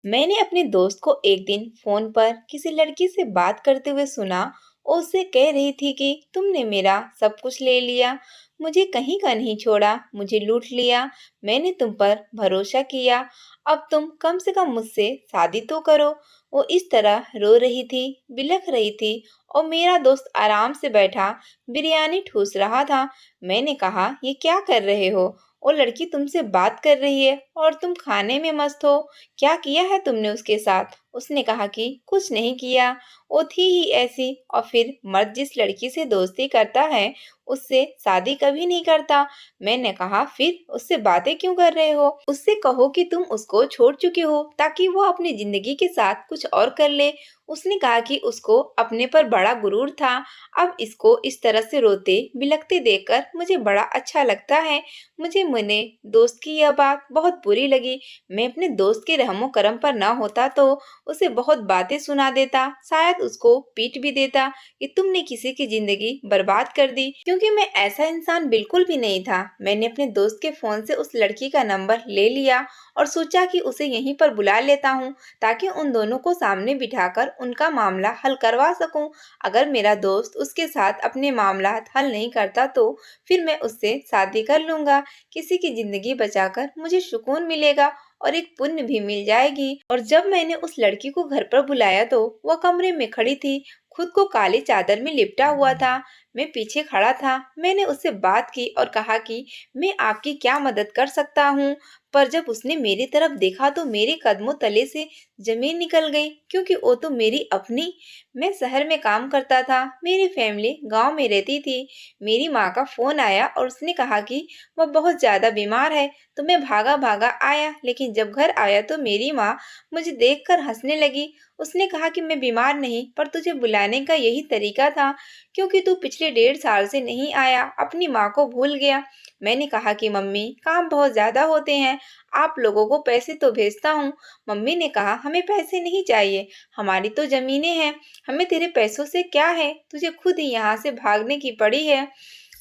मैंने अपने दोस्त को एक दिन फोन पर किसी लड़की से बात करते हुए सुना। वो उससे कह रही थी कि तुमने मेरा सब कुछ ले लिया, मुझे कहीं का नहीं छोड़ा, मुझे लूट लिया। मैंने तुम पर भरोसा किया, अब तुम कम से कम मुझसे शादी तो करो। वो इस तरह रो रही थी, बिलख रही थी, और मेरा दोस्त आराम से बैठा बिरयानी ठूस रहा था। मैंने कहा, ये क्या कर रहे हो? वो लड़की तुमसे बात कर रही है और तुम खाने में मस्त हो। क्या किया है तुमने उसके साथ? उसने कहा कि कुछ नहीं किया, वो थी ही ऐसी। और फिर मर्द जिस लड़की से दोस्ती करता है उससे शादी कभी नहीं करता। मैंने कहा, फिर उससे बातें क्यों कर रहे हो? उससे कहो कि तुम उसको छोड़ चुके हो ताकि वो अपनी जिंदगी के साथ कुछ और कर ले। उसने कहा कि उसको अपने पर बड़ा गुरूर था। अब इसको इस तरह से रोते बिलखते देखकर मुझे बड़ा अच्छा लगता है। मुझे मेरे दोस्त की यह बात बहुत बुरी लगी। मैं अपने दोस्त के रहमो करम पर न होता तो उसे बहुत बातें सुना देता, शायद उसको पीट भी देता कि तुमने किसी की जिंदगी बर्बाद कर दी। क्योंकि मैं ऐसा इंसान बिल्कुल भी नहीं था। मैंने अपने दोस्त के फोन से उस लड़की का नंबर ले लिया और सोचा कि उसे यहीं पर बुला लेता हूँ ताकि उन दोनों को सामने बिठाकर उनका मामला हल करवा सकूं। अगर मेरा दोस्त उसके साथ अपने मामला हल नहीं करता तो फिर मैं उससे शादी कर लूंगा। किसी की जिंदगी बचाकर मुझे सुकून मिलेगा और एक पुण्य भी मिल जाएगी। और जब मैंने उस लड़की को घर पर बुलाया तो वह कमरे में खड़ी थी, खुद को काली चादर में लिपटा हुआ था। मैं पीछे खड़ा था। मैंने उससे बात की और कहा कि मैं आपकी क्या मदद कर सकता हूँ। पर जब उसने मेरी तरफ देखा तो मेरे कदमों तले से जमीन निकल गई, क्योंकि वो तो मेरी अपनी। मैं शहर में काम करता था, मेरी फैमिली गांव में रहती थी। मेरी माँ का फोन आया और उसने कहा कि वह बहुत ज्यादा बीमार है। तो मैं भागा भागा आया, लेकिन जब घर आया तो मेरी माँ मुझे देखकर हंसने लगी। उसने कहा कि मैं बीमार नहीं, पर तुझे बुलाने का यही तरीका था, क्योंकि तू पिछले 1.5 साल से नहीं आया, अपनी माँ को भूल गया। मैंने कहा कि मम्मी, काम बहुत ज्यादा होते हैं, आप लोगों को पैसे तो भेजता हूँ। मम्मी ने कहा, हमें पैसे नहीं चाहिए, हमारी तो जमीनें हैं, हमें तेरे पैसों से क्या है, तुझे खुद ही यहाँ से भागने की पड़ी है।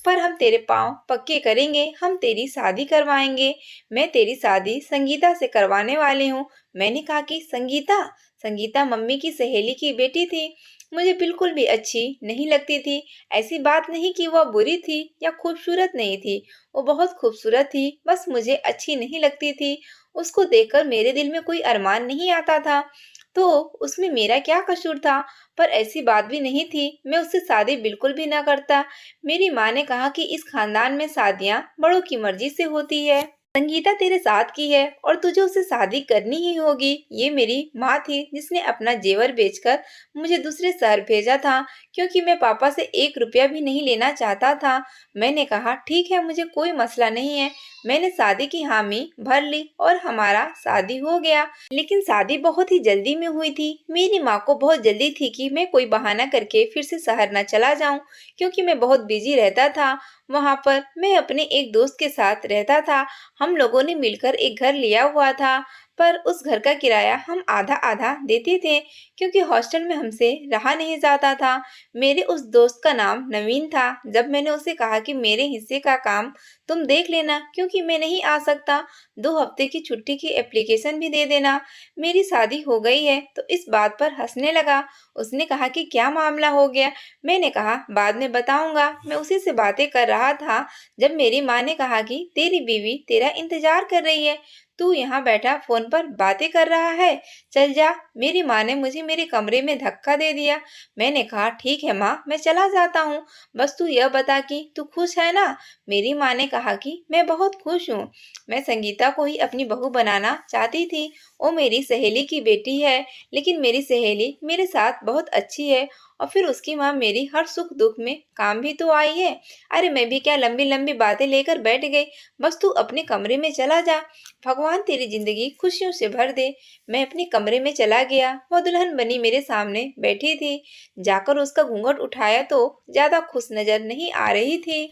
पर हम तेरे पाँव पक्के करेंगे, हम तेरी शादी करवाएंगे। मैं तेरी शादी संगीता से करवाने वाली हूँ। मैंने कहा कि संगीता? संगीता मम्मी की सहेली की बेटी थी, मुझे बिल्कुल भी अच्छी नहीं लगती थी। ऐसी बात नहीं कि वह बुरी थी या खूबसूरत नहीं थी, वो बहुत खूबसूरत थी, बस मुझे अच्छी नहीं लगती थी। उसको देखकर मेरे दिल में कोई अरमान नहीं आता था, तो उसमें मेरा क्या कसूर था? पर ऐसी बात भी नहीं थी, मैं उससे शादी बिल्कुल भी ना करता। मेरी माँ ने कहा कि इस खानदान में शादियाँ बड़ों की मर्जी से होती है। संगीता तेरे साथ की है और तुझे उससे शादी करनी ही होगी। ये मेरी माँ थी जिसने अपना जेवर बेचकर मुझे दूसरे शहर भेजा था, क्योंकि मैं पापा से 1 रुपया भी नहीं लेना चाहता था। मैंने कहा, ठीक है, मुझे कोई मसला नहीं है। मैंने शादी की हामी भर ली और हमारा शादी हो गया। लेकिन शादी बहुत ही जल्दी में हुई थी। मेरी माँ को बहुत जल्दी थी कि मैं कोई बहाना करके फिर से शहर न चला जाऊं, क्योंकि मैं बहुत बिजी रहता था। वहां पर मैं अपने एक दोस्त के साथ रहता था। हम लोगों ने मिलकर एक घर लिया हुआ था, पर उस घर का किराया हम आधा आधा देते थे, क्योंकि हॉस्टल में हमसे रहा नहीं जाता था। मेरे उस दोस्त का नाम नवीन था। जब मैंने उसे कहा कि मेरे हिस्से का काम तुम देख लेना, क्योंकि मैं नहीं आ सकता, 2 हफ्ते की छुट्टी की एप्लीकेशन भी दे देना, मेरी शादी हो गई है, तो इस बात पर हंसने लगा। उसने कहा कि क्या मामला हो गया? मैंने कहा, बाद में बताऊंगा। मैं उसी से बातें कर रहा था जब मेरी माँ ने कहा कि तेरी बीवी तेरा इंतजार कर रही है, तू यहाँ बैठा फोन पर बातें कर रहा है, चल जा। मेरी माँ ने मुझे मेरे कमरे में धक्का दे दिया। मैंने कहा, ठीक है माँ, मैं चला जाता हूँ, बस तू यह बता कि तू खुश है ना? मेरी माँ ने कहा कि मैं बहुत खुश हूँ। मैं संगीता को ही अपनी बहू बनाना चाहती थी। वो मेरी सहेली की बेटी है, लेकिन मेरी सहेली मेरे साथ बहुत अच्छी है, और फिर उसकी माँ मेरी हर सुख दुख में काम भी तो आई है। अरे मैं भी क्या लंबी लंबी बातें लेकर बैठ गई, बस तू अपने कमरे में चला जा, भगवान तेरी जिंदगी खुशियों से भर दे। मैं अपने कमरे में चला गया। वह दुल्हन बनी मेरे सामने बैठी थी। जाकर उसका घूंघट उठाया तो ज्यादा खुश नजर नहीं आ रही थी,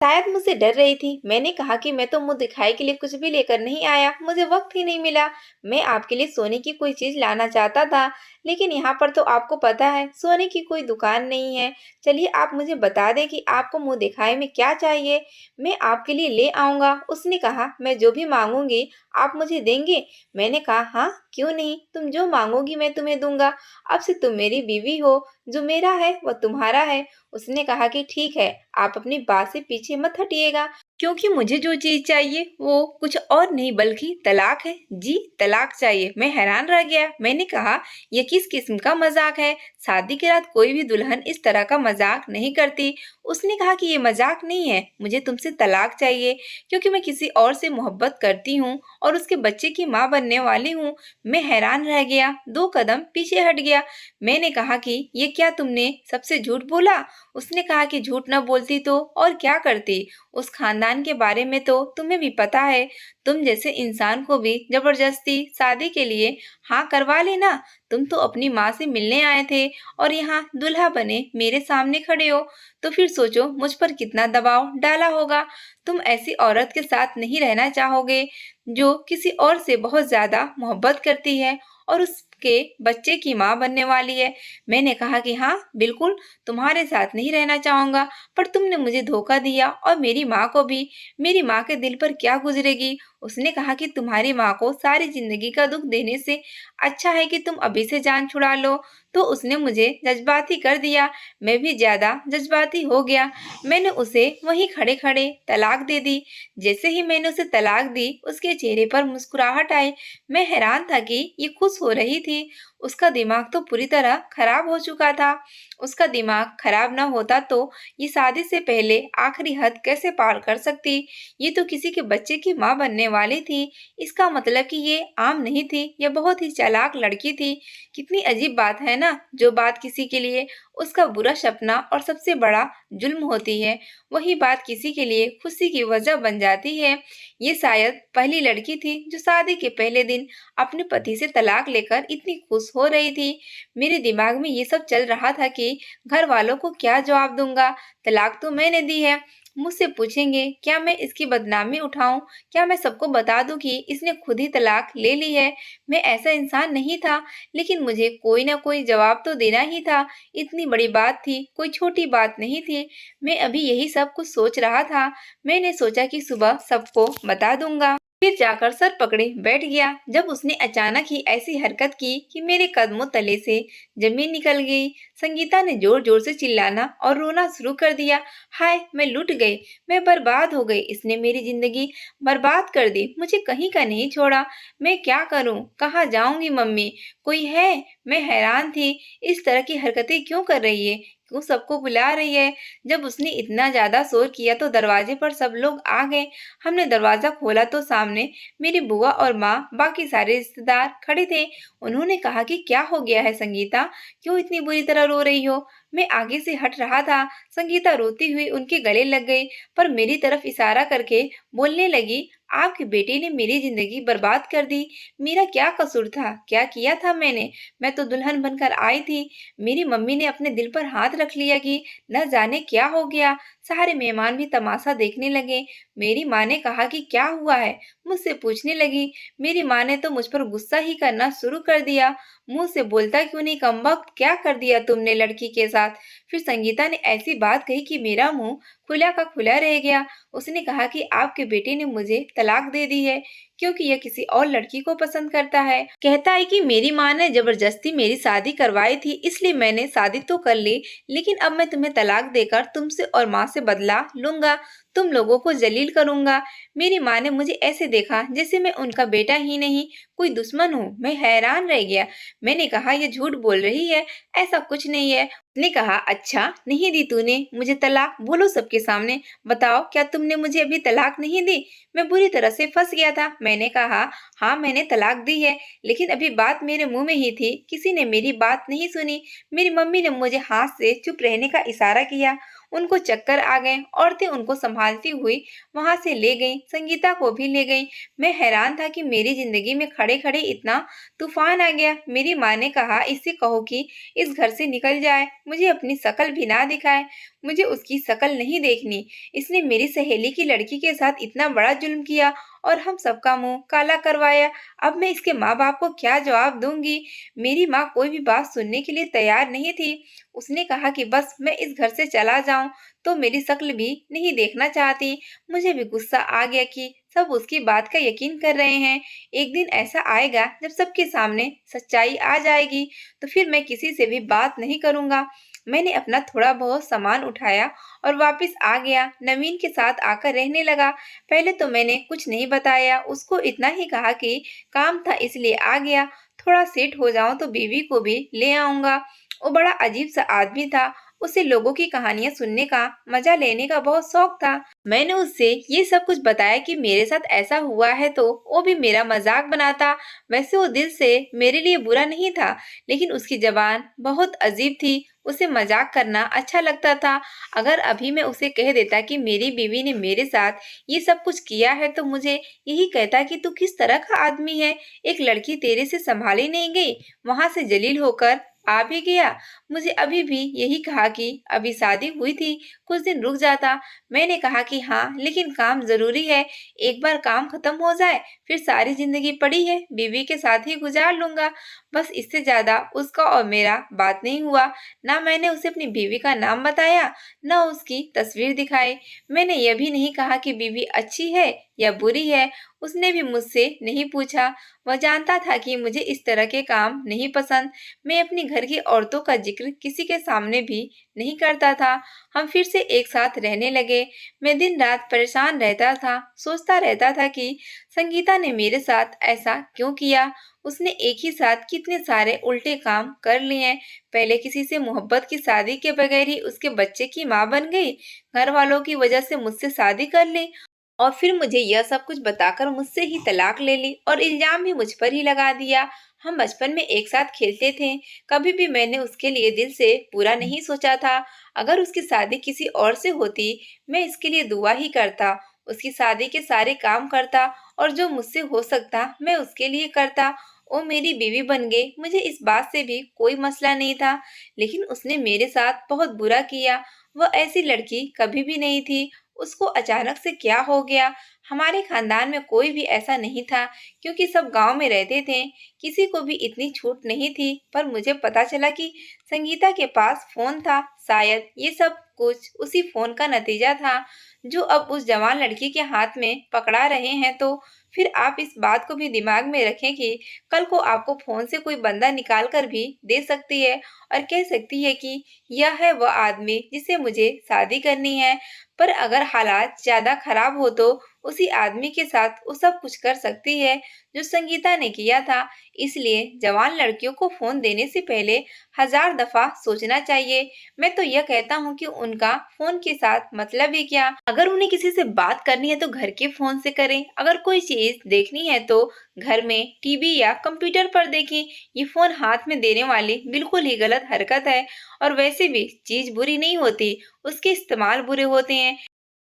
शायद मुझसे डर रही थी। मैंने कहा कि मैं तो मुंह दिखाई के लिए कुछ भी लेकर नहीं आया, मुझे वक्त ही नहीं मिला। मैं आपके लिए सोने की कोई चीज लाना चाहता था, लेकिन यहाँ पर तो आपको पता है सोने की कोई दुकान नहीं है। चलिए आप मुझे बता दें कि आपको मुंह दिखाए में क्या चाहिए, मैं आपके लिए ले आऊंगा। उसने कहा, मैं जो भी मांगूंगी आप मुझे देंगे? मैंने कहा हाँ, क्यों नहीं, तुम जो मांगोगी मैं तुम्हें दूंगा। अब से तुम मेरी बीवी हो, जो मेरा है वह तुम्हारा है। उसने कहा कि ठीक है, आप अपनी बात से पीछे मत हटिएगा, क्योंकि मुझे जो चीज चाहिए वो कुछ और नहीं बल्कि तलाक है। जी, तलाक चाहिए। मैं हैरान रह गया। मैंने कहा यह किस किस्म का मजाक है? शादी के रात कोई भी दुल्हन इस तरह का मजाक नहीं करती। उसने कहा कि ये मजाक नहीं है, मुझे तुमसे तलाक चाहिए क्योंकि मैं किसी और से मोहब्बत करती हूँ और उसके बच्चे की माँ बनने वाली हूँ। मैं हैरान रह गया, 2 कदम पीछे हट गया। मैंने कहा कि ये क्या तुमने सबसे झूठ बोला? उसने कहा कि झूठ न बोलती तो और क्या करती? उस खानदान के बारे में तो तुम्हें भी पता है। तुम जैसे इंसान को भी जबरदस्ती शादी के लिए हाँ करवा लेना। तुम तो अपनी माँ से मिलने आए थे और यहाँ दुल्हा बने मेरे सामने खड़े हो, तो फिर सोचो मुझ पर कितना दबाव डाला होगा। तुम ऐसी औरत के साथ नहीं रहना चाहोगे जो किसी और से बहुत ज्यादा मोहब्बत करती है और उसके बच्चे की माँ बनने वाली है। मैंने कहा कि हाँ बिल्कुल, तुम्हारे साथ नहीं रहना चाहूंगा, पर तुमने मुझे धोखा दिया और मेरी माँ को भी। मेरी माँ के दिल पर क्या गुजरेगी? उसने कहा कि तुम्हारी माँ को सारी जिंदगी का दुख देने से अच्छा है कि तुम अभी से जान छुड़ा लो। तो उसने मुझे जज्बाती कर दिया। मैं भी ज्यादा जज्बाती हो गया। मैंने उसे वहीं खड़े खड़े तलाक दे दी। जैसे ही मैंने उसे तलाक दी, उसके चेहरे पर मुस्कुराहट आई। मैं हैरान था कि ये खुश हो रही थी। उसका दिमाग तो पूरी तरह खराब हो चुका था। उसका दिमाग खराब न होता तो ये शादी से पहले आखिरी हद कैसे पार कर सकती? ये तो किसी के बच्चे की माँ बनने वाली थी। इसका मतलब कि ये आम नहीं थी, यह बहुत ही चालाक लड़की थी। कितनी अजीब बात है ना, जो बात किसी के लिए उसका बुरा सपना और सबसे बड़ा जुल्म होती है, वही बात किसी के लिए खुशी की वजह बन जाती है। ये शायद पहली लड़की थी जो शादी के पहले दिन अपने पति से तलाक लेकर इतनी खुश हो रही थी। मेरे दिमाग में ये सब चल रहा था कि घर वालों को क्या जवाब दूंगा। तलाक तो मैंने दी है, मुझसे पूछेंगे क्या मैं इसकी बदनामी उठाऊं? क्या मैं सबको बता दूं कि इसने खुद ही तलाक ले ली है? मैं ऐसा इंसान नहीं था, लेकिन मुझे कोई ना कोई जवाब तो देना ही था। इतनी बड़ी बात थी, कोई छोटी बात नहीं थी। मैं अभी यही सब कुछ सोच रहा था। मैंने सोचा कि सुबह सबको बता दूंगा। फिर जाकर सर पकड़े बैठ गया जब उसने अचानक ही ऐसी हरकत की कि मेरे कदमों तले से जमीन निकल गई। संगीता ने जोर जोर से चिल्लाना और रोना शुरू कर दिया। हाय, मैं लुट गई, मैं बर्बाद हो गई, इसने मेरी जिंदगी बर्बाद कर दी, मुझे कहीं का नहीं छोड़ा। मैं क्या करूं, कहाँ जाऊंगी? मम्मी कोई है? मैं हैरान थी, इस तरह की हरकतें क्यों कर रही है, क्यों सबको बुला रही है? जब उसने इतना ज्यादा शोर किया तो दरवाजे पर सब लोग आ गए। हमने दरवाजा खोला तो सामने मेरी बुआ और माँ, बाकी सारे रिश्तेदार खड़े थे। उन्होंने कहा कि क्या हो गया है संगीता, क्यों इतनी बुरी तरह रो रही हो? मैं आगे से हट रहा था। संगीता रोती हुई उनके गले लग गई, पर मेरी तरफ इशारा करके बोलने लगी, आपके बेटे ने मेरी जिंदगी बर्बाद कर दी। मेरा क्या कसूर था? क्या किया था मैंने? मैं तो दुल्हन बनकर आई थी। मेरी मम्मी ने अपने दिल पर हाथ रख लिया कि न जाने क्या हो गया। सारे मेहमान भी तमाशा देखने लगे। मेरी माँ ने कहा कि क्या हुआ है, मुझसे पूछने लगी। मेरी माँ ने तो मुझ पर गुस्सा ही करना शुरू कर दिया। मुंह से बोलता क्यों नहीं कमबख्त, क्या कर दिया तुमने लड़की के साथ? फिर संगीता ने ऐसी बात कही कि मेरा मुंह खुला का खुला रह गया। उसने कहा कि आपके बेटे ने मुझे तलाक दे दी है क्योंकि यह किसी और लड़की को पसंद करता है। कहता है कि मेरी माँ ने जबरदस्ती मेरी शादी करवाई थी, इसलिए मैंने शादी तो कर ली, लेकिन अब मैं तुम्हें तलाक देकर तुमसे और माँ से बदला लूंगा, तुम लोगों को जलील करूंगा। मेरी माँ ने मुझे ऐसे देखा जैसे मैं उनका बेटा ही नहीं, कोई दुश्मन हूँ। मैं हैरान रह गया। मैंने कहा ये झूठ बोल रही है, ऐसा कुछ नहीं है। उसने कहा अच्छा, नहीं दी तूने मुझे तलाक? बोलो सबके सामने, बताओ क्या तुमने मुझे अभी तलाक नहीं दी? मैं बुरी तरह से फंस गया था। मैंने कहा हाँ मैंने तलाक दी है, लेकिन अभी बात मेरे मुंह में ही थी, किसी ने मेरी बात नहीं सुनी। मेरी मम्मी ने मुझे हाथ से चुप रहने का इशारा किया। उनको चक्कर आ गए। औरतें उनको संभालती हुई वहां से ले गईं, संगीता को भी ले गईं। मैं हैरान था कि मेरी जिंदगी में खड़े खड़े इतना तूफान आ गया। मेरी माँ ने कहा इससे कहो कि इस घर से निकल जाए, मुझे अपनी शकल भी ना दिखाए, मुझे उसकी शकल नहीं देखनी। इसने मेरी सहेली की लड़की के साथ इतना बड़ा जुल्म किया और हम सबका मुंह काला करवाया। अब मैं इसके माँ बाप को क्या जवाब दूंगी? मेरी माँ कोई भी बात सुनने के लिए तैयार नहीं थी। उसने कहा कि बस मैं इस घर से चला जाऊं तो मेरी शक्ल भी नहीं देखना चाहती। मुझे भी गुस्सा आ गया कि सब उसकी बात का यकीन कर रहे हैं। एक दिन ऐसा आएगा जब सबके सामने सच्चाई आ जाएगी, तो फिर मैं किसी से भी बात नहीं करूंगा। मैंने अपना थोड़ा बहुत सामान उठाया और वापस आ गया। नवीन के साथ आकर रहने लगा। पहले तो मैंने कुछ नहीं बताया, उसको इतना ही कहा कि काम था इसलिए आ गया। थोड़ा सेट हो जाऊं तो बीवी को भी ले आऊंगा। वो बड़ा अजीब सा आदमी था। उसे लोगों की कहानियां सुनने का, मजा लेने का बहुत शौक था। मैंने उससे ये सब कुछ बताया कि मेरे साथ ऐसा हुआ है, तो वो भी मेरा मजाक बनाता। वैसे वो दिल से मेरे लिए बुरा नहीं था, लेकिन उसकी जबान बहुत अजीब थी। उसे मजाक करना अच्छा लगता था। अगर अभी मैं उसे कह देता कि मेरी बीवी ने मेरे साथ ये सब कुछ किया है, तो मुझे यही कहता कि तू किस तरह का आदमी है, एक लड़की तेरे से संभाली नहीं गई, वहां से जलील होकर आ भी गया। मुझे अभी भी यही कहा कि अभी शादी हुई थी, कुछ दिन रुक जाता। मैंने कहा कि हाँ, लेकिन काम जरूरी है। एक बार काम खत्म हो जाए, फिर सारी जिंदगी पड़ी है, बीवी के साथ ही गुजार लूंगा। बस इससे ज्यादा उसका और मेरा बात नहीं हुआ। ना मैंने उसे अपनी बीवी का नाम बताया, ना उसकी तस्वीर दिखाई। मैंने यह भी नहीं कहा कि बीवी अच्छी है या बुरी है। उसने भी मुझसे नहीं पूछा। वह जानता था कि मुझे इस तरह के काम नहीं पसंद। मैं अपनी घर की औरतों का जिक्र किसी के सामने भी नहीं करता था। हम फिर से एक साथ रहने लगे। मैं दिन रात परेशान रहता था, सोचता रहता था कि संगीता ने मेरे साथ ऐसा क्यों किया। उसने एक ही साथ कितने सारे उल्टे काम कर लिए। पहले किसी से मोहब्बत की शादी के बगैर ही उसके बच्चे की माँ बन गई, घर वालों की वजह से मुझसे शादी कर ली, और फिर मुझे यह सब कुछ बताकर मुझसे ही तलाक ले ली और इल्जाम भी मुझ पर ही लगा दिया। हम बचपन में एक साथ खेलते थे। कभी भी मैंने उसके लिए दिल से बुरा नहीं सोचा था। अगर उसकी शादी किसी और से होती, मैं इसके लिए दुआ ही करता, उसकी शादी के सारे काम करता, और जो मुझसे हो सकता मैं उसके लिए करता। वो मेरी बीवी बन गई, मुझे इस बात से भी कोई मसला नहीं था। लेकिन उसने मेरे साथ बहुत बुरा किया। वह ऐसी लड़की कभी भी नहीं थी। उसको अचानक से क्या हो गया? हमारे खानदान में कोई भी ऐसा नहीं था, क्योंकि सब गांव में रहते थे। किसी को भी इतनी छूट नहीं थी। पर मुझे पता चला कि संगीता के पास फोन था। शायद ये सब कुछ उसी फोन का नतीजा था, जो अब उस जवान लड़की के हाथ में पकड़ा रहे हैं। तो फिर आप इस बात को भी दिमाग में रखें कि कल को आपको फोन से कोई बंदा निकाल कर भी दे सकती है, और कह सकती है कि यह है वह आदमी जिसे मुझे शादी करनी है। पर अगर हालात ज्यादा खराब हो, तो उसी आदमी के साथ वो सब कुछ कर सकती है जो संगीता ने किया था। इसलिए जवान लड़कियों को फोन देने से पहले 1000 दफा सोचना चाहिए। मैं तो यह कहता हूँ कि उनका फोन के साथ मतलब ही क्या। अगर उन्हें किसी से बात करनी है तो घर के फोन से करें। अगर कोई चीज देखनी है तो घर में टीवी या कंप्यूटर पर देखें। ये फोन हाथ में देने वाली बिल्कुल ही गलत हरकत है। और वैसे भी चीज बुरी नहीं होती, उसके इस्तेमाल बुरे होते हैं।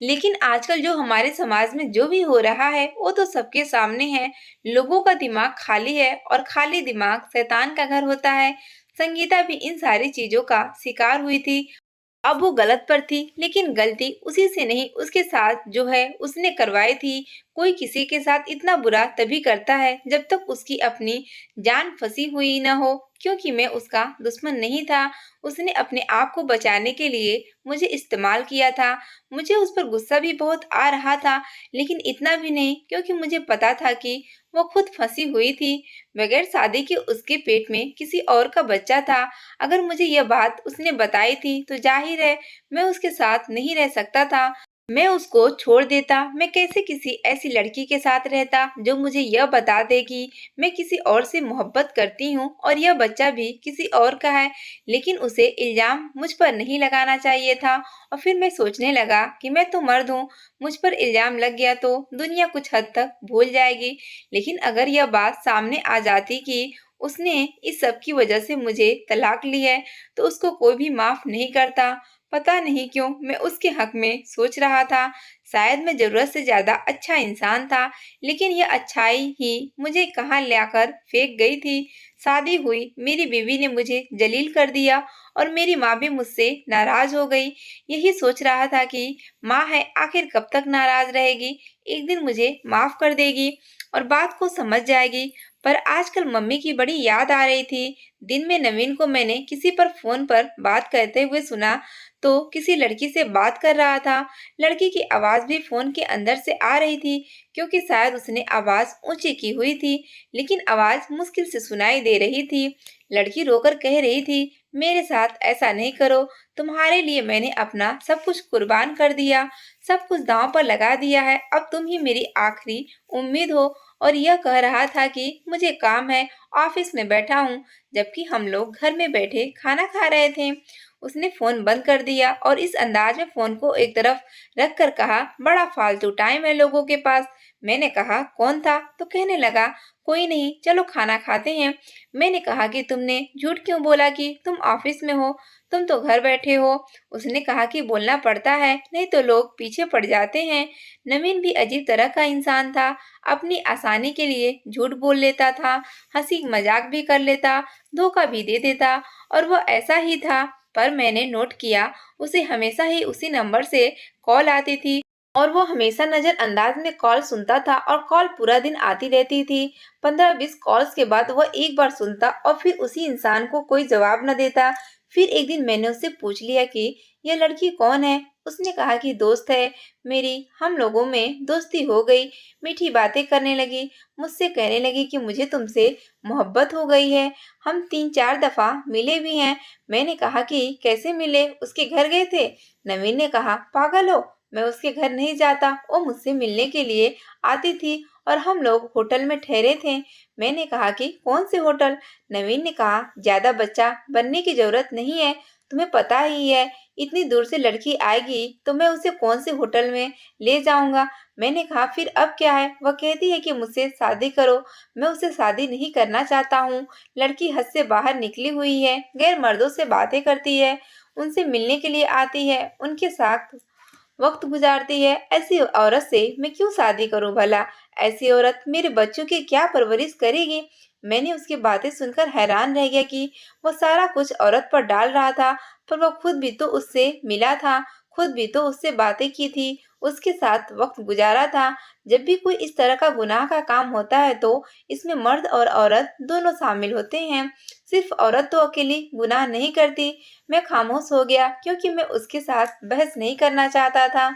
लेकिन आजकल जो हमारे समाज में जो भी हो रहा है, वो तो सबके सामने है। लोगों का दिमाग खाली है, और खाली दिमाग शैतान का घर होता है। संगीता भी इन सारी चीजों का शिकार हुई थी। अब वो गलत पर थी, लेकिन गलती उसी से नहीं, उसके साथ जो है उसने करवाई थी। कोई किसी के साथ इतना बुरा तभी करता है जब तक उसकी अपनी जान फंसी हुई न हो। क्योंकि मैं उसका दुश्मन नहीं था। उसने अपने आप को बचाने के लिए मुझे इस्तेमाल किया था। मुझे उस पर गुस्सा भी बहुत आ रहा था, लेकिन इतना भी नहीं, क्योंकि मुझे पता था कि वो खुद फंसी हुई थी। बगैर शादी के उसके पेट में किसी और का बच्चा था। अगर मुझे यह बात उसने बताई थी, तो जाहिर है मैं उसके साथ नहीं रह सकता था। मैं उसको छोड़ देता। मैं कैसे किसी ऐसी लड़की के साथ रहता जो मुझे यह बता दे कि मैं किसी और से मोहब्बत करती हूँ, और यह बच्चा भी किसी और का है। लेकिन उसे इल्जाम मुझ पर नहीं लगाना चाहिए था। और फिर मैं सोचने लगा कि मैं तो मर्द हूँ, मुझ पर इल्जाम लग गया तो दुनिया कुछ हद तक भूल जाएगी। लेकिन अगर यह बात सामने आ जाती कि उसने इस सब की वजह से मुझे तलाक ली है, तो उसको कोई भी माफ नहीं करता। पता नहीं क्यों मैं उसके हक में सोच रहा था। शायद मैं जरूरत से ज्यादा अच्छा इंसान था, लेकिन यह अच्छाई ही मुझे कहाँ लाकर फेंक गई थी। शादी हुई, मेरी बीवी ने मुझे जलील कर दिया, और मेरी माँ भी मुझसे नाराज हो गई। यही सोच रहा था कि माँ है, आखिर कब तक नाराज रहेगी, एक दिन मुझे माफ कर देगी और बात को समझ जाएगी। पर आजकल मम्मी की बड़ी याद आ रही थी। दिन में नवीन को मैंने किसी पर फोन पर बात करते हुए सुना तो किसी लड़की से बात कर रहा था। लड़की की आवाज भी फोन के अंदर से आ रही थी क्योंकि शायद उसने आवाज ऊंची की हुई थी, लेकिन आवाज मुश्किल से सुनाई दे रही थी। लड़की रोकर कह रही थी, मेरे साथ ऐसा नहीं करो, तुम्हारे लिए मैंने अपना सब कुछ कुर्बान कर दिया, सब कुछ दांव पर लगा दिया है, अब तुम ही मेरी आखिरी उम्मीद हो। और यह कह रहा था कि मुझे काम है, ऑफिस में बैठा हूँ, जबकि हम लोग घर में बैठे खाना खा रहे थे। उसने फोन बंद कर दिया और इस अंदाज में फोन को एक तरफ रख कर कहा, बड़ा फालतू टाइम है लोगों के पास। मैंने कहा, कौन था? तो कहने लगा, कोई नहीं, चलो खाना खाते हैं। मैंने कहा कि तुमने झूठ क्यों बोला कि तुम ऑफिस में हो, तुम तो घर बैठे हो। उसने कहा कि बोलना पड़ता है, नहीं तो लोग पीछे पड़ जाते हैं। नवीन भी अजीब तरह का इंसान था, अपनी आसानी के लिए झूठ बोल लेता था, हंसी मजाक भी कर लेता, धोखा भी दे देता, और वो ऐसा ही था। पर मैंने नोट किया, उसे हमेशा ही उसी नंबर से कॉल आती थी और वो हमेशा नजरअंदाज में कॉल सुनता था और कॉल पूरा दिन आती रहती थी। 15-20 कॉल्स के बाद वह एक बार सुनता और फिर उसी इंसान को कोई जवाब न देता। फिर एक दिन मैंने उससे पूछ लिया कि यह लड़की कौन है। उसने कहा कि दोस्त है मेरी, हम लोगों में दोस्ती हो गई, मीठी बातें करने लगी, मुझसे कहने लगी कि मुझे तुमसे मोहब्बत हो गई है। हम 3-4 दफा मिले भी हैं। मैंने कहा कि कैसे मिले, उसके घर गए थे? नवीन ने कहा, पागल हो, मैं उसके घर नहीं जाता, वो मुझसे मिलने के लिए आती थी और हम लोग होटल में ठहरे थे। मैंने कहा कि कौन से होटल? नवीन ने कहा, ज्यादा बच्चा बनने की जरूरत नहीं है, तुम्हें पता ही है, इतनी दूर से लड़की आएगी तो मैं उसे कौन से होटल में ले जाऊंगा। मैंने कहा, फिर अब क्या है? वह कहती है कि मुझसे शादी करो। मैं उससे शादी नहीं करना चाहता हूँ। लड़की हद से बाहर निकली हुई है, गैर मर्दों से बातें करती है, उनसे मिलने के लिए आती है, उनके साथ वक्त गुजारती है। ऐसी औरत से मैं क्यों शादी करूं भला? ऐसी औरत मेरे बच्चों की क्या परवरिश करेगी? मैंने उसकी बातें सुनकर हैरान रह गया कि वो सारा कुछ औरत पर डाल रहा था, पर वो खुद भी तो उससे मिला था, खुद भी तो उससे बातें की थी, उसके साथ वक्त गुजारा था। जब भी कोई इस तरह का गुनाह का काम होता है तो इसमें मर्द और औरत दोनों शामिल होते हैं। सिर्फ औरत तो अकेली गुनाह नहीं करती। मैं खामोश हो गया क्योंकि मैं उसके साथ बहस नहीं करना चाहता था,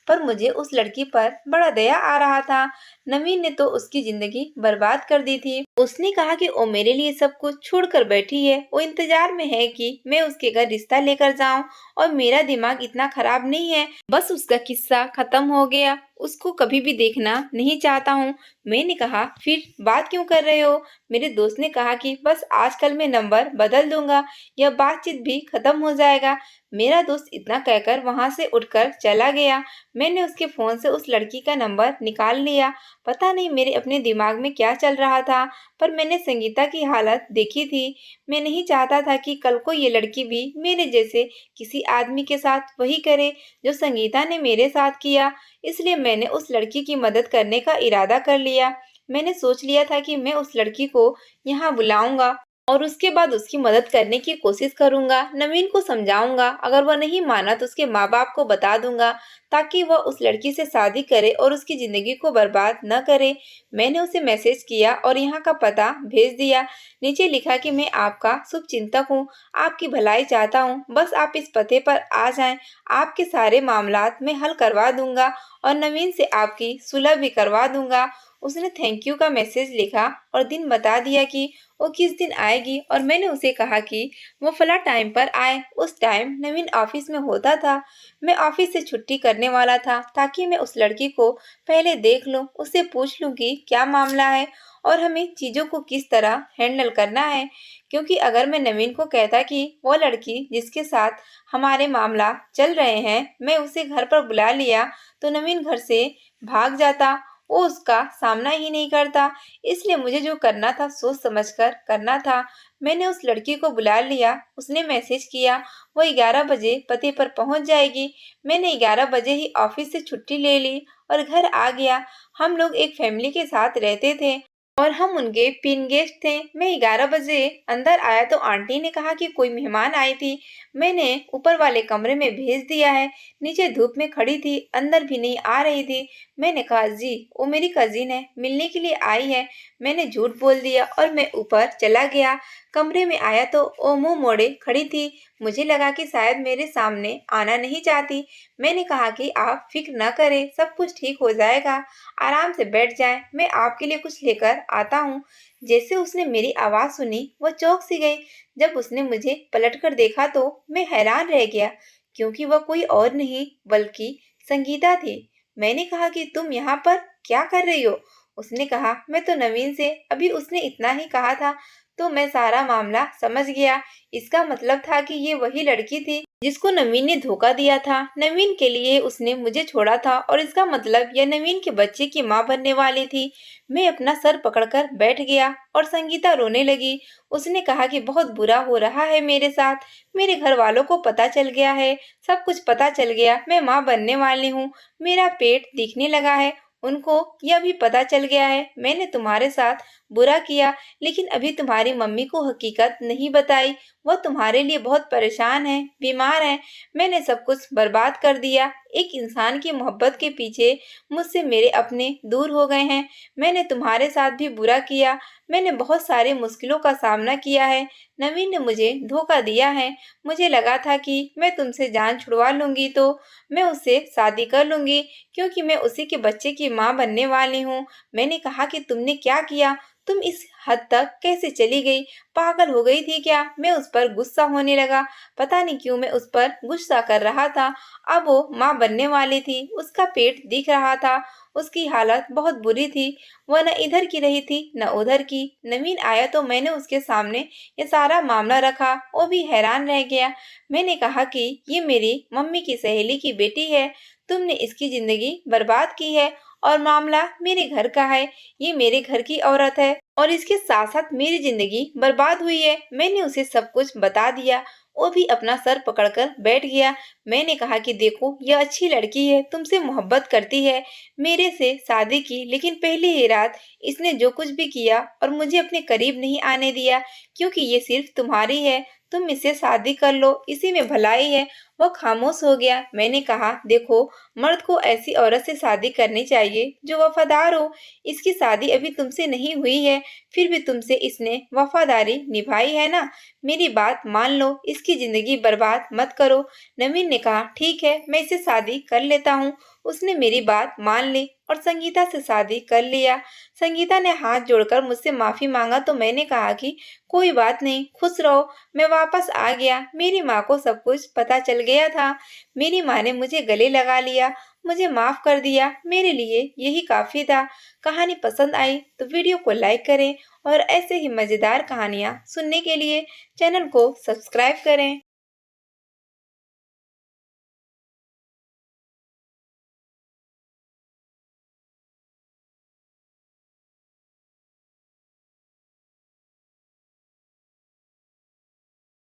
पर मुझे उस लड़की पर बड़ा दया आ रहा था। नवीन ने तो उसकी जिंदगी बर्बाद कर दी थी। उसने कहा कि वो मेरे लिए सब कुछ छोड़कर बैठी है, वो इंतजार में है कि मैं उसके घर रिश्ता लेकर जाऊं, और मेरा दिमाग इतना खराब नहीं है, बस उसका किस्सा खत्म हो गया, उसको कभी भी देखना नहीं चाहता हूँ। मैंने कहा, फिर बात क्यों कर रहे हो? मेरे दोस्त ने कहा कि बस आजकल मैं नंबर बदल दूंगा, यह बातचीत भी खत्म हो जाएगा। मेरा दोस्त इतना कहकर वहां से उठकर चला गया। मैंने उसके फोन से उस लड़की का नंबर निकाल लिया। पता नहीं मेरे अपने दिमाग में क्या चल रहा था, पर मैंने संगीता की हालत देखी थी। मैं नहीं चाहता था कि कल को ये लड़की भी मेरे जैसे किसी आदमी के साथ वही करे जो संगीता ने मेरे साथ किया। इसलिए मैंने उस लड़की की मदद करने का इरादा कर लिया। मैंने सोच लिया था कि मैं उस लड़की को यहाँ बुलाऊंगा और उसके बाद उसकी मदद करने की कोशिश करूंगा। नवीन को समझाऊंगा, अगर वह नहीं माना तो उसके माँ बाप को बता दूंगा, ताकि वह उस लड़की से शादी करे और उसकी जिंदगी को बर्बाद न करे। मैंने उसे मैसेज किया और यहाँ का पता भेज दिया। नीचे लिखा कि मैं आपका शुभ चिंतक हूँ, आपकी भलाई चाहता हूँ, बस आप इस पते पर आ जाएं, आपके सारे मामलात मैं हल करवा दूंगा और नवीन से आपकी सुलह भी करवा दूंगा। उसने थैंक यू का मैसेज लिखा और दिन बता दिया कि वो किस दिन आएगी, और मैंने उसे कहा कि वो फला टाइम पर आए। उस टाइम नवीन ऑफिस में होता था। मैं ऑफिस से छुट्टी करने वाला था ताकि मैं उस लड़की को पहले देख लूं, उससे पूछ लूं कि क्या मामला है और हमें चीजों को किस तरह हैंडल करना है। क्योंकि अगर मैं नवीन को कहता कि वो लड़की जिसके साथ हमारे मामला चल रहे हैं, मैं उसे घर पर बुला लिया, तो नवीन घर से भाग जाता, वो उसका सामना ही नहीं करता। इसलिए मुझे जो करना था सोच समझकर करना था। मैंने उस लड़की को बुला लिया। उसने मैसेज किया वो 11 बजे पते पर पहुंच जाएगी। मैंने 11 बजे ही ऑफिस से छुट्टी ले ली और घर आ गया। हम लोग एक फैमिली के साथ रहते थे। और हम उनके पिन गेस्ट थे। मैं 11 बजे अंदर आया तो आंटी ने कहा कि कोई मेहमान आई थी। मैंने ऊपर वाले कमरे में भेज दिया है। नीचे धूप में खड़ी थी, अंदर भी नहीं आ रही थी। मैंने कहा जी, वो मेरी कजिन है, मिलने के लिए आई है। मैंने झूठ बोल दिया और मैं ऊपर चला गया। कमरे में आया तो वो मुंह मोड़े खड़ी थी। मुझे लगा कि शायद मेरे सामने आना नहीं चाहती। मैंने कहा कि आप फिक्र न करें, सब कुछ ठीक हो जाएगा, आराम से बैठ जाएं, मैं आपके लिए कुछ लेकर आता हूँ। जैसे उसने मेरी आवाज़ सुनी, वो चौंक सी गई। जब उसने मुझे पलटकर देखा तो मैं हैरान रह गया, क्योंकि वह कोई और नहीं बल्कि संगीता थी। मैंने कहा कि तुम यहाँ पर क्या कर रही हो? उसने कहा, मैं तो नवीन से अभी उसने इतना ही कहा था तो मैं सारा मामला समझ गया। इसका मतलब था कि ये वही लड़की थी जिसको नवीन ने धोखा दिया था। नवीन के लिए उसने मुझे छोड़ा था और इसका मतलब यह नवीन के बच्चे की माँ बनने वाली थी। मैं अपना सर पकड़कर बैठ गया और संगीता रोने लगी। उसने कहा कि बहुत बुरा हो रहा है मेरे साथ। मेरे घर वालों को पता चल गया है, सब कुछ पता चल गया। मैं माँ बनने वाली हूँ, मेरा पेट दिखने लगा है। उनको यह भी पता चल गया है मैंने तुम्हारे साथ बुरा किया, लेकिन अभी तुम्हारी मम्मी को हकीकत नहीं बताई। वो तुम्हारे लिए बहुत परेशान है, बीमार है। मैंने सब कुछ बर्बाद कर दिया। एक इंसान की मोहब्बत के पीछे मुझसे मेरे अपने दूर हो गए हैं। मैंने तुम्हारे साथ भी बुरा किया। मैंने बहुत सारी मुश्किलों का सामना किया है। नवीन ने मुझे धोखा दिया है। मुझे लगा था कि मैं तुमसे जान छुड़वा लूंगी तो मैं उससे शादी कर लूंगी, क्योंकि मैं उसी के बच्चे की माँ बनने वाली हूँ। मैंने कहा कि तुमने क्या किया? तुम इस हद तक कैसे चली गई? पागल हो गई थी क्या? मैं उस पर गुस्सा होने लगा। पता नहीं क्यों मैं उस पर गुस्सा कर रहा था। अब वो माँ बनने वाली थी, उसका पेट दिख रहा था, उसकी हालत बहुत बुरी थी। वह न इधर की रही थी न उधर की। नवीन आया तो मैंने उसके सामने ये सारा मामला रखा। वो भी हैरान रह गया। मैंने कहा कि ये मेरी मम्मी की सहेली की बेटी है, तुमने इसकी जिंदगी बर्बाद की है और मामला मेरे घर का है। ये मेरे घर की औरत है और इसके साथ साथ मेरी जिंदगी बर्बाद हुई है। मैंने उसे सब कुछ बता दिया। वो भी अपना सर पकड़कर बैठ गया। मैंने कहा कि देखो, यह अच्छी लड़की है, तुमसे मोहब्बत करती है, मेरे से शादी की, लेकिन पहली ही रात इसने जो कुछ भी किया और मुझे अपने करीब नहीं आने दिया, क्योंकि ये सिर्फ तुम्हारी है, तुम इससे शादी कर लो, इसी में भलाई है। वह खामोश हो गया। मैंने कहा, देखो, मर्द को ऐसी औरत से शादी करनी चाहिए जो वफादार हो। इसकी शादी अभी तुमसे नहीं हुई है, फिर भी तुमसे इसने वफादारी निभाई है ना। मेरी बात मान लो, इसकी जिंदगी बर्बाद मत करो। नवीन ने कहा, ठीक है, मैं इससे शादी कर लेता हूँ। उसने मेरी बात मान ली और संगीता से शादी कर लिया। संगीता ने हाथ जोड़कर मुझसे माफी मांगा तो मैंने कहा कि कोई बात नहीं, खुश रहो। मैं वापस आ गया। मेरी माँ को सब कुछ पता चल गया था। मेरी माँ ने मुझे गले लगा लिया, मुझे माफ कर दिया। मेरे लिए यही काफी था। कहानी पसंद आई तो वीडियो को लाइक करें और ऐसे ही मजेदार कहानियाँ सुनने के लिए चैनल को सब्सक्राइब करें।